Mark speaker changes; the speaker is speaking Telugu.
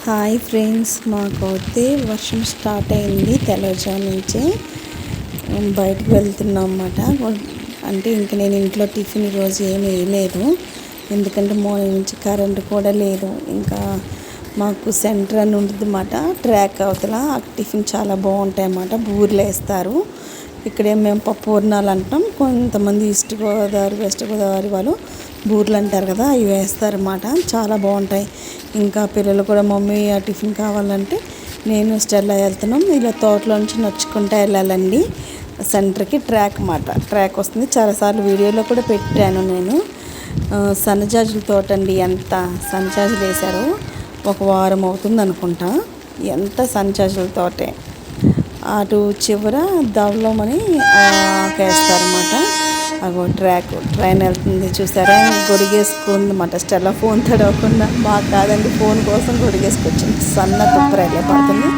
Speaker 1: హాయ్ ఫ్రెండ్స్, మాకైతే వర్షం స్టార్ట్ అయింది. తెల్లవారుజాము నుంచే బయటకు వెళ్తున్నాం అన్నమాట. అంటే ఇంక నేను ఇంట్లో టిఫిన్ ఈరోజు ఏమీ వేయలేదు, ఎందుకంటే మార్నింగ్ నుంచి కరెంట్ కూడా లేదు. ఇంకా మాకు సెంటర్ అని ఉంటుంది అన్నమాట, ట్రాక్ అవతల. టిఫిన్ చాలా బాగుంటాయి అన్నమాట, బూరెలు వేస్తారు. ఇక్కడే మేము పప్పు పూర్ణాలు అంటాం, కొంతమంది ఈస్ట్ గోదావరి వెస్ట్ గోదావరి వాళ్ళు బూరెలు అంటారు కదా, అవి వేస్తారన్నమాట. చాలా బాగుంటాయి. ఇంకా పిల్లలు కూడా మమ్మీ ఆ టిఫిన్ కావాలంటే నేను స్టెల్లా వెళ్తున్నాం. ఇలా తోటలో నుంచి నడుచుకుంటూ వెళ్ళాలండి సెంటర్కి. ట్రాక్ అన్నమాట, ట్రాక్ వస్తుంది. చాలాసార్లు వీడియోలో కూడా పెట్టాను నేను. సన్నజాజుల తోట అండి, ఎంత సన్నజాజులు వేశారో. ఒక వారం అవుతుంది అనుకుంటా, ఎంత సన్నజాజుల తోటే. అటు చివర దవలమని వేస్తారన్నమాట. అగో ట్రైన్ వెళ్తుంది చూసారా, గొడిగేసుకుంది అన్నమాట. స్టెల్లా ఫోన్ తడవకుండా. మాకు కాదండి, ఫోన్ కోసం గొడిగేసుకొచ్చింది. సన్న తుప్పర వెళ్ళే పడుతుంది.